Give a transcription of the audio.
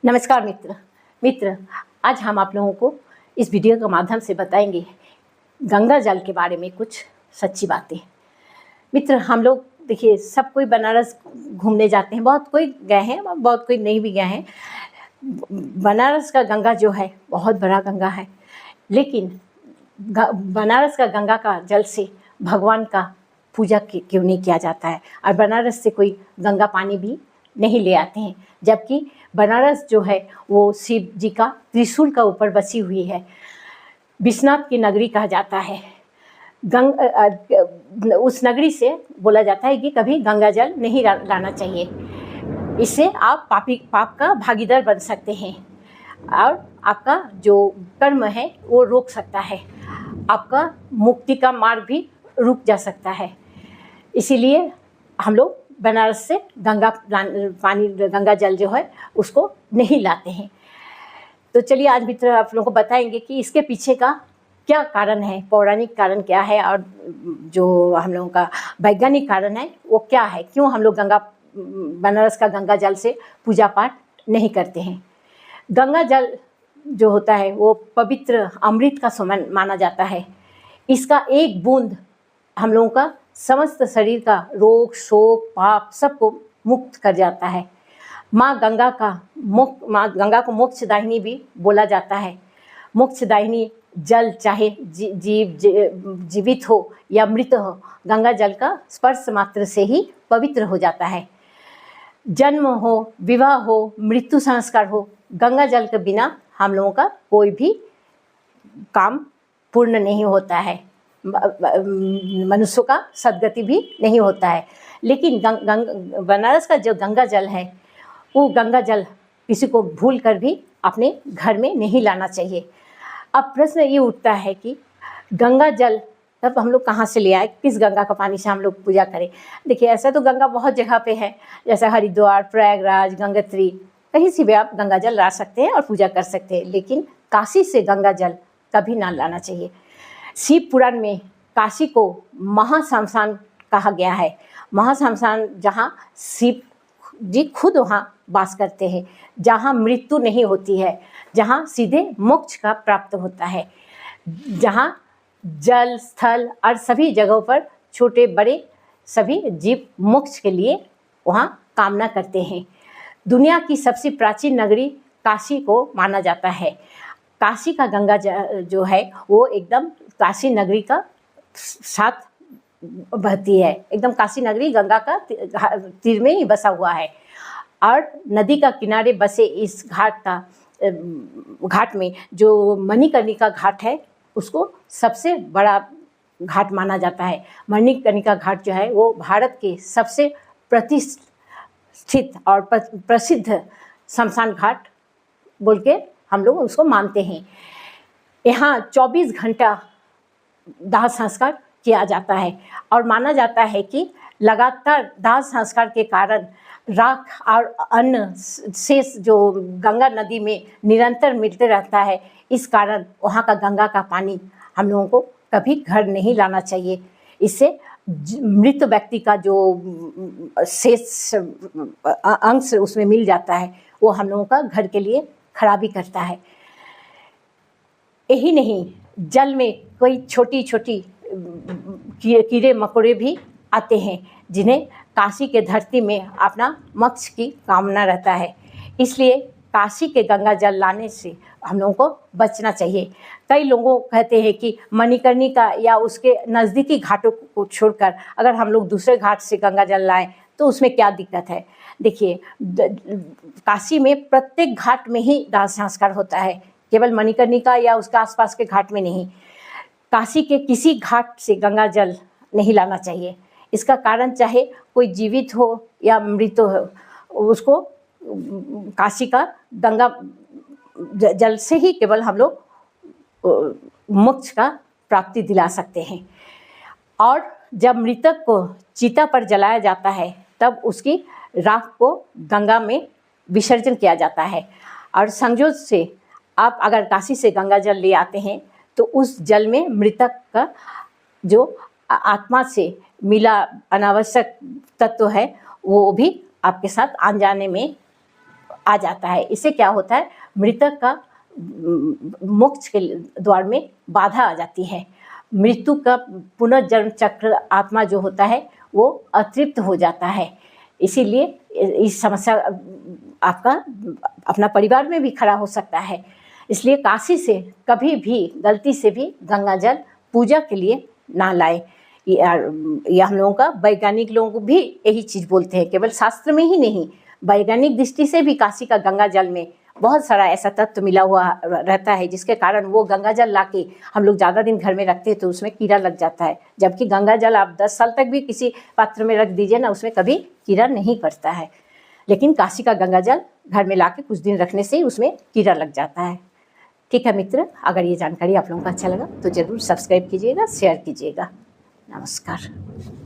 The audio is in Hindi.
नमस्कार मित्र, आज हम आप लोगों को इस वीडियो के माध्यम से बताएंगे गंगा जल के बारे में कुछ सच्ची बातें। मित्र, हम लोग देखिए सब कोई बनारस घूमने जाते हैं, बहुत कोई गए हैं, बहुत कोई नहीं भी गए हैं। बनारस का गंगा जो है बहुत बड़ा गंगा है, लेकिन बनारस का गंगा का जल से भगवान का पूजा क्यों नहीं किया जाता है, और बनारस से कोई गंगा पानी भी नहीं ले आते हैं, जबकि बनारस जो है वो शिव जी का त्रिशूल का ऊपर बसी हुई है। विश्वनाथ की नगरी कहा जाता है। उस नगरी से बोला जाता है कि कभी गंगा जल नहीं लाना चाहिए, इससे आप पाप का भागीदार बन सकते हैं और आपका जो कर्म है वो रोक सकता है, आपका मुक्ति का मार्ग भी रुक जा सकता है। इसीलिए हम लोग बनारस से गंगा जल जो है उसको नहीं लाते हैं। तो चलिए आज मित्र आप लोगों को बताएंगे कि इसके पीछे का क्या कारण है, पौराणिक कारण क्या है, और जो हम लोगों का वैज्ञानिक कारण है वो क्या है, क्यों हम लोग बनारस का गंगा जल से पूजा पाठ नहीं करते हैं। गंगा जल जो होता है वो पवित्र अमृत का समान माना जाता है। इसका एक बूंद हम लोगों का समस्त शरीर का रोग शोक पाप सबको मुक्त कर जाता है। माँ गंगा को मोक्षदायिनी भी बोला जाता है। मोक्षदायिनी जल चाहे जीवित हो या मृत हो, गंगा जल का स्पर्श मात्र से ही पवित्र हो जाता है। जन्म हो, विवाह हो, मृत्यु संस्कार हो, गंगा जल के बिना हम लोगों का कोई भी काम पूर्ण नहीं होता है, मनुष्य का सद्गति भी नहीं होता है। लेकिन बनारस का जो गंगा जल है वो गंगा जल किसी को भूल कर भी अपने घर में नहीं लाना चाहिए। अब प्रश्न ये उठता है कि गंगा जल तब हम लोग कहाँ से ले आए, किस गंगा का पानी से हम लोग पूजा करें। देखिए ऐसा तो गंगा बहुत जगह पे है, जैसे हरिद्वार, प्रयागराज, गंगोत्री, कहीं से भी आप गंगा जल ला सकते हैं और पूजा कर सकते हैं, लेकिन काशी से गंगा जल कभी ना लाना चाहिए। शिव पुराण में काशी को महाश्मशान कहा गया है। महाश्मशान जहाँ शिव जी खुद वहाँ वास करते हैं, जहाँ मृत्यु नहीं होती है, जहाँ सीधे मोक्ष का प्राप्त होता है, जहाँ जल स्थल और सभी जगहों पर छोटे बड़े सभी जीव मोक्ष के लिए वहाँ कामना करते हैं। दुनिया की सबसे प्राचीन नगरी काशी को माना जाता है। काशी का गंगा जो है वो एकदम काशी नगरी का साथ बहती है, एकदम काशी नगरी गंगा का तीर में ही बसा हुआ है, और नदी का किनारे बसे इस घाट में जो मणिकर्णिका घाट है उसको सबसे बड़ा घाट माना जाता है। मणिकर्णिका घाट जो है वो भारत के सबसे प्रतिष्ठित और प्रसिद्ध शमशान घाट बोल के हम लोग उसको मानते हैं। यहाँ 24 घंटा दाह संस्कार किया जाता है, और माना जाता है कि लगातार दाह संस्कार के कारण राख और अन्न शेष जो गंगा नदी में निरंतर मिलते रहता है। इस कारण वहाँ का गंगा का पानी हम लोगों को कभी घर नहीं लाना चाहिए। इससे मृत व्यक्ति का जो शेष अंश उसमें मिल जाता है वो हम लोगों का घर के लिए खराबी करता है। यही नहीं, जल में कोई छोटी छोटी कीड़े मकोड़े भी आते हैं, जिन्हें काशी के धरती में अपना मोक्ष की कामना रहता है। इसलिए काशी के गंगा जल लाने से हम लोगों को बचना चाहिए। कई लोगों कहते हैं कि मणिकर्णिका या उसके नज़दीकी घाटों को छोड़कर अगर हम लोग दूसरे घाट से गंगा जल लाएं तो उसमें क्या दिक्कत है। देखिए काशी में प्रत्येक घाट में ही दाह संस्कार होता है, केवल मणिकर्णिका या उसके आसपास के घाट में नहीं। काशी के किसी घाट से गंगा जल नहीं लाना चाहिए। इसका कारण चाहे कोई जीवित हो या मृत हो, उसको काशी का गंगा जल से ही केवल हम लोग मोक्ष का प्राप्ति दिला सकते हैं। और जब मृतक को चिता पर जलाया जाता है तब उसकी राख को गंगा में विसर्जन किया जाता है, और संयोग से आप अगर काशी से गंगा जल ले आते हैं तो उस जल में मृतक का जो आत्मा से मिला अनावश्यक तत्व है वो भी आपके साथ आने जाने में आ जाता है। इससे क्या होता है, मृतक का मोक्ष के द्वार में बाधा आ जाती है। मृत्यु का पुनर्जन्म चक्र आत्मा जो होता है वो अतृप्त हो जाता है। इसीलिए इस समस्या आपका अपना परिवार में भी खड़ा हो सकता है। इसलिए काशी से कभी भी गलती से भी गंगा जल पूजा के लिए ना लाए। यह हम लोगों का वैज्ञानिक लोग भी यही चीज़ बोलते हैं, केवल शास्त्र में ही नहीं, वैज्ञानिक दृष्टि से भी काशी का गंगा जल में बहुत सारा ऐसा तत्व मिला हुआ रहता है जिसके कारण वो गंगा जल लाके हम लोग ज़्यादा दिन घर में रखते हैं तो उसमें कीड़ा लग जाता है। जबकि गंगा जल आप 10 साल तक भी किसी पात्र में रख दीजिए ना, उसमें कभी कीड़ा नहीं पड़ता है। लेकिन काशी का गंगा जल घर में लाके कुछ दिन रखने से ही उसमें कीड़ा लग जाता है। ठीक है मित्र, अगर ये जानकारी आप लोगों को अच्छा लगा तो ज़रूर सब्सक्राइब कीजिएगा, शेयर कीजिएगा। नमस्कार।